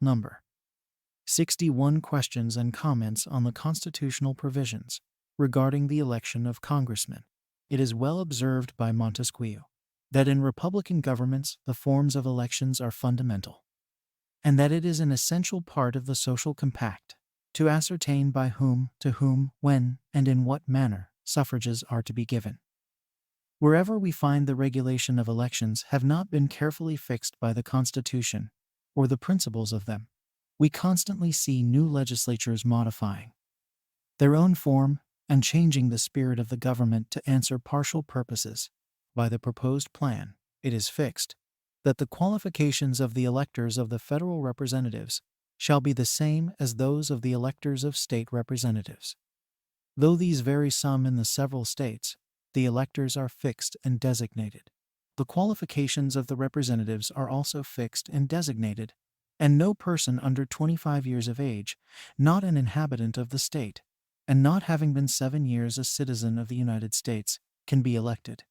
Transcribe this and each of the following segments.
Number 61 Questions and Comments on the Constitutional Provisions regarding the election of congressmen. It is well observed by Montesquieu that in Republican governments the forms of elections are fundamental, and that it is an essential part of the social compact to ascertain by whom, to whom, when, and in what manner suffrages are to be given. Wherever we find the regulation of elections have not been carefully fixed by the Constitution or the principles of them, we constantly see new legislatures modifying their own form and changing the spirit of the government to answer partial purposes. By the proposed plan, it is fixed that the qualifications of the electors of the federal representatives shall be the same as those of the electors of state representatives. Though these vary some in the several states, the electors are fixed and designated. The qualifications of the representatives are also fixed and designated, and no person under 25 years of age, not an inhabitant of the state, and not having been 7 years a citizen of the United States, can be elected.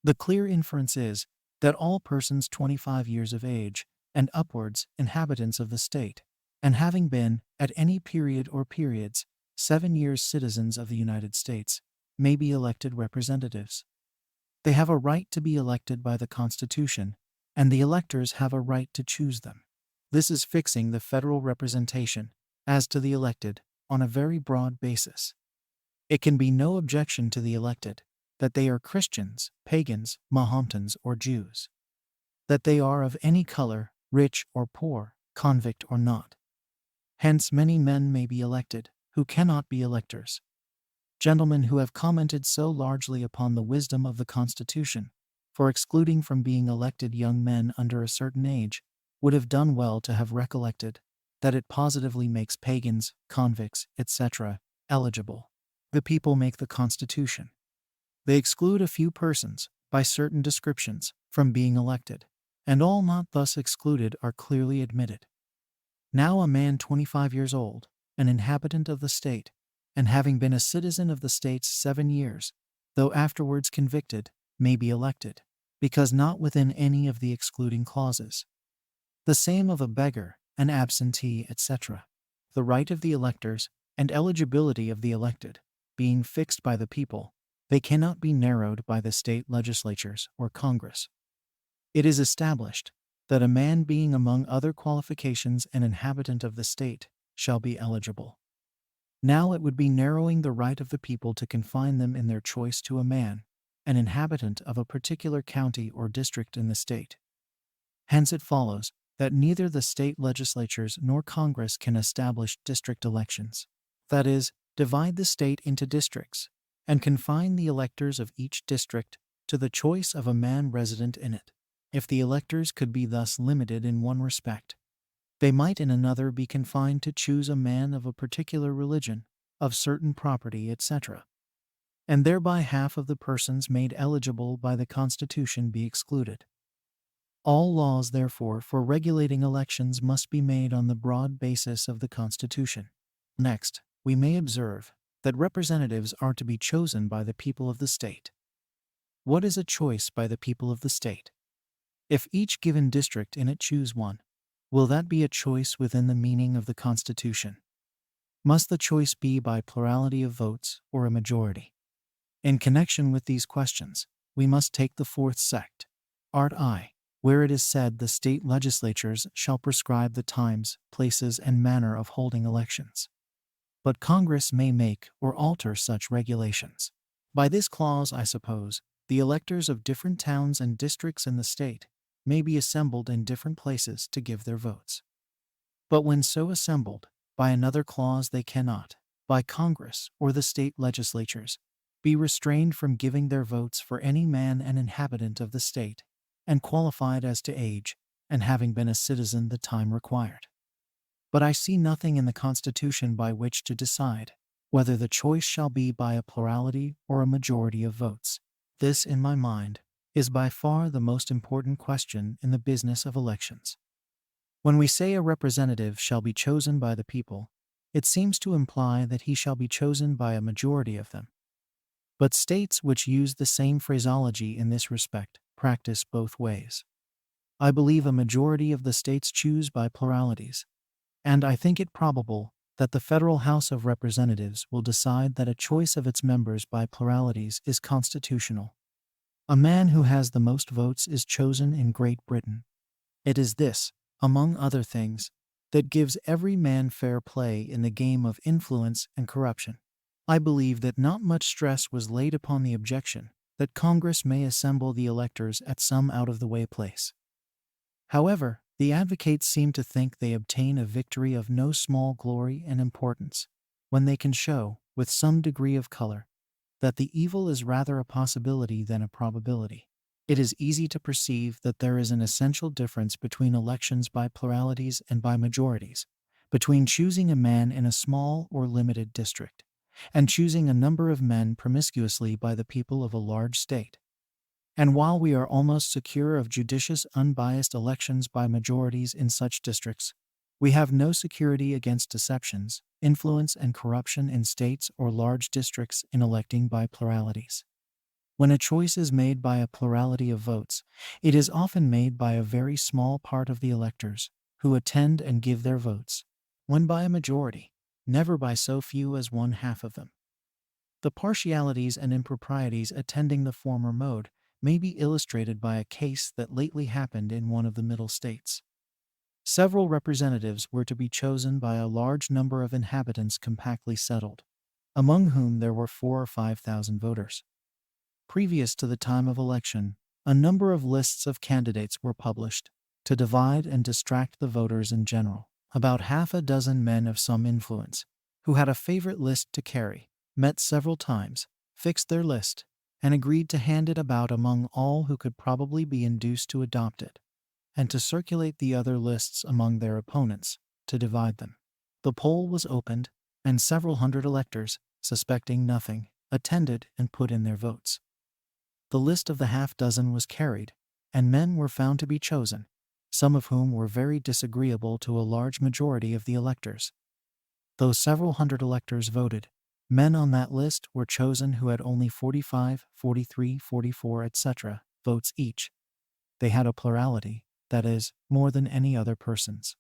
The clear inference is that all persons 25 years of age and upwards, inhabitants of the state, and having been, at any period or periods, 7 years citizens of the United States, may be elected representatives. They have a right to be elected by the Constitution, and the electors have a right to choose them. This is fixing the federal representation, as to the elected, on a very broad basis. It can be no objection to the elected that they are Christians, pagans, Mahometans, or Jews, that they are of any color, rich or poor, convict or not. Hence many men may be elected, who cannot be electors. Gentlemen who have commented so largely upon the wisdom of the Constitution for excluding from being elected young men under a certain age would have done well to have recollected that it positively makes pagans, convicts, etc., eligible. The people make the Constitution. They exclude a few persons, by certain descriptions, from being elected, and all not thus excluded are clearly admitted. Now a man 25 years old, an inhabitant of the state, and having been a citizen of the states 7 years, though afterwards convicted, may be elected, because not within any of the excluding clauses. The same of a beggar, an absentee, etc. The right of the electors, and eligibility of the elected, being fixed by the people, they cannot be narrowed by the state legislatures or Congress. It is established that a man being among other qualifications an inhabitant of the state shall be eligible. Now it would be narrowing the right of the people to confine them in their choice to a man, an inhabitant of a particular county or district in the state. Hence it follows that neither the state legislatures nor Congress can establish district elections, that is, divide the state into districts, and confine the electors of each district to the choice of a man resident in it. If the electors could be thus limited in one respect, they might in another be confined to choose a man of a particular religion, of certain property, etc., and thereby half of the persons made eligible by the Constitution be excluded. All laws, therefore, for regulating elections must be made on the broad basis of the Constitution. Next, we may observe that representatives are to be chosen by the people of the state. What is a choice by the people of the state? If each given district in it choose one, will that be a choice within the meaning of the Constitution? Must the choice be by plurality of votes or a majority? In connection with these questions, we must take the fourth sect, Art I, where it is said the state legislatures shall prescribe the times, places, and manner of holding elections. But Congress may make or alter such regulations. By this clause, I suppose, the electors of different towns and districts in the state may be assembled in different places to give their votes. But when so assembled, by another clause they cannot, by Congress or the state legislatures, be restrained from giving their votes for any man an inhabitant of the state, and qualified as to age, and having been a citizen the time required. But I see nothing in the Constitution by which to decide whether the choice shall be by a plurality or a majority of votes. This, in my mind, is by far the most important question in the business of elections. When we say a representative shall be chosen by the people, it seems to imply that he shall be chosen by a majority of them. But states which use the same phraseology in this respect practice both ways. I believe a majority of the states choose by pluralities, and I think it probable that the federal House of Representatives will decide that a choice of its members by pluralities is constitutional. A man who has the most votes is chosen in Great Britain. It is this, among other things, that gives every man fair play in the game of influence and corruption. I believe that not much stress was laid upon the objection that Congress may assemble the electors at some out-of-the-way place. However, the advocates seem to think they obtain a victory of no small glory and importance when they can show, with some degree of color, that the evil is rather a possibility than a probability. It is easy to perceive that there is an essential difference between elections by pluralities and by majorities, between choosing a man in a small or limited district, and choosing a number of men promiscuously by the people of a large state. And while we are almost secure of judicious, unbiased elections by majorities in such districts, we have no security against deceptions, influence, and corruption in states or large districts in electing by pluralities. When a choice is made by a plurality of votes, it is often made by a very small part of the electors, who attend and give their votes. When by a majority, never by so few as 1/2 of them. The partialities and improprieties attending the former mode may be illustrated by a case that lately happened in one of the Middle states. Several representatives were to be chosen by a large number of inhabitants compactly settled, among whom there were 4,000 or 5,000 voters. Previous to the time of election, a number of lists of candidates were published to divide and distract the voters in general. About half a dozen men of some influence, who had a favorite list to carry, met several times, fixed their list, and agreed to hand it about among all who could probably be induced to adopt it, and to circulate the other lists among their opponents, to divide them. The poll was opened, and several hundred electors, suspecting nothing, attended and put in their votes. The list of the half dozen was carried, and men were found to be chosen, some of whom were very disagreeable to a large majority of the electors. Though several hundred electors voted, men on that list were chosen who had only 45, 43, 44, etc. votes each. They had a plurality, that is, more than any other persons.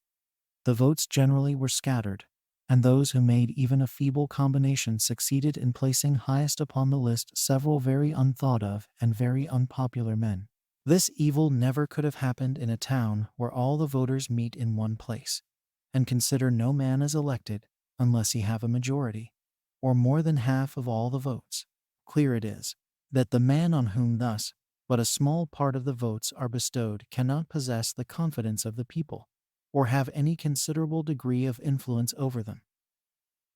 The votes generally were scattered, and those who made even a feeble combination succeeded in placing highest upon the list several very unthought of and very unpopular men. This evil never could have happened in a town where all the voters meet in one place, and consider no man as elected unless he have a majority, or more than half of all the votes. Clear it is, that the man on whom thus but a small part of the votes are bestowed cannot possess the confidence of the people, or have any considerable degree of influence over them,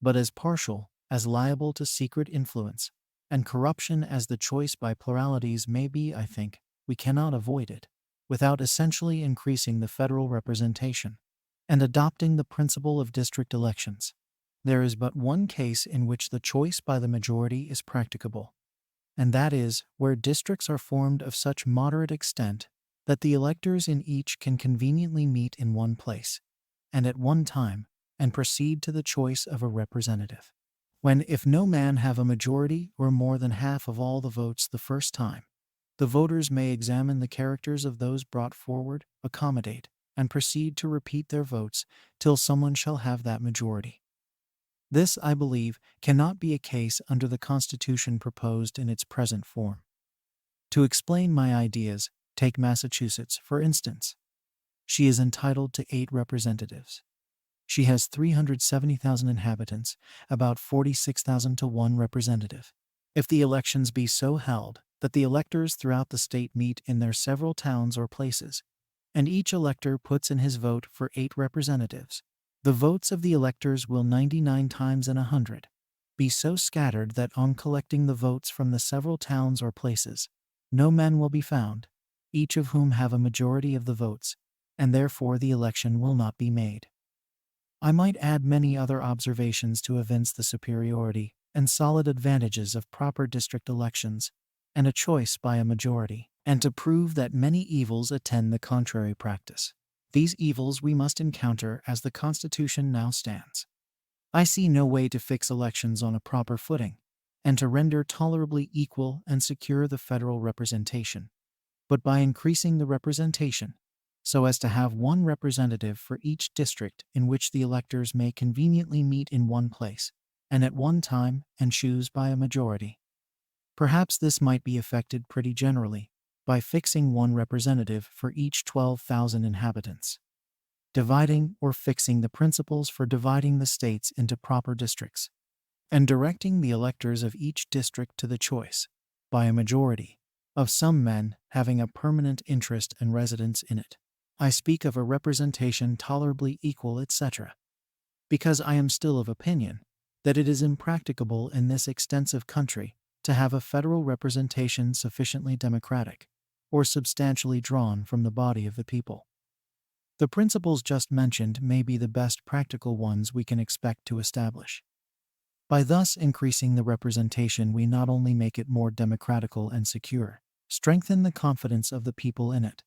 but as partial, as liable to secret influence, and corruption as the choice by pluralities may be. I think we cannot avoid it, without essentially increasing the federal representation, and adopting the principle of district elections. There is but one case in which the choice by the majority is practicable, and that is where districts are formed of such moderate extent that the electors in each can conveniently meet in one place, and at one time, and proceed to the choice of a representative. When, if no man have a majority or more than half of all the votes the first time, the voters may examine the characters of those brought forward, accommodate, and proceed to repeat their votes till someone shall have that majority. This, I believe, cannot be a case under the Constitution proposed in its present form. To explain my ideas, take Massachusetts, for instance. She is entitled to 8 representatives. She has 370,000 inhabitants, about 46,000 to 1 representative. If the elections be so held that the electors throughout the state meet in their several towns or places, and each elector puts in his vote for 8 representatives, the votes of the electors will 99 times in 100 be so scattered that on collecting the votes from the several towns or places, no men will be found, each of whom have a majority of the votes, and therefore the election will not be made. I might add many other observations to evince the superiority and solid advantages of proper district elections, and a choice by a majority, and to prove that many evils attend the contrary practice. These evils we must encounter as the Constitution now stands. I see no way to fix elections on a proper footing, and to render tolerably equal and secure the federal representation, but by increasing the representation, so as to have one representative for each district in which the electors may conveniently meet in one place, and at one time, and choose by a majority. Perhaps this might be effected pretty generally, by fixing one representative for each 12,000 inhabitants, dividing or fixing the principles for dividing the states into proper districts, and directing the electors of each district to the choice, by a majority, of some men having a permanent interest and residence in it. I speak of a representation tolerably equal, etc., because I am still of opinion that it is impracticable in this extensive country to have a federal representation sufficiently democratic, or substantially drawn from the body of the people. The principles just mentioned may be the best practical ones we can expect to establish. By thus increasing the representation, we not only make it more democratical and secure, strengthen the confidence of the people in it,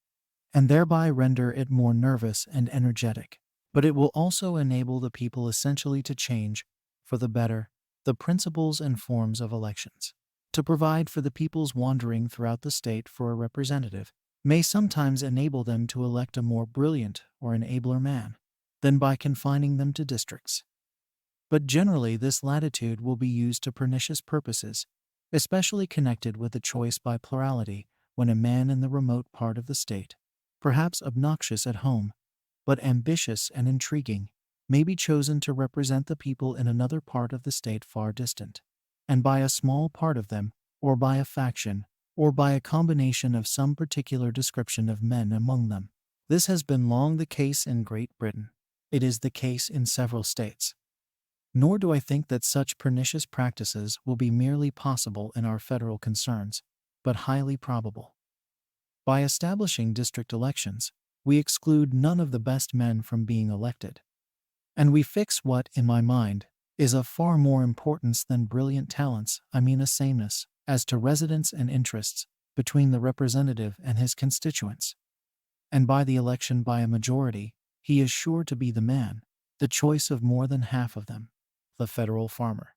and thereby render it more nervous and energetic, but it will also enable the people essentially to change, for the better, the principles and forms of elections. To provide for the people's wandering throughout the state for a representative may sometimes enable them to elect a more brilliant or an abler man than by confining them to districts. But generally this latitude will be used to pernicious purposes, especially connected with the choice by plurality, when a man in the remote part of the state, perhaps obnoxious at home, but ambitious and intriguing, may be chosen to represent the people in another part of the state far distant, and by a small part of them, or by a faction, or by a combination of some particular description of men among them. This has been long the case in Great Britain. It is the case in several states. Nor do I think that such pernicious practices will be merely possible in our federal concerns, but highly probable. By establishing district elections, we exclude none of the best men from being elected, and we fix what, in my mind, is of far more importance than brilliant talents, I mean a sameness, as to residence and interests, between the representative and his constituents. And by the election by a majority, he is sure to be the man, the choice of more than half of them, the federal farmer.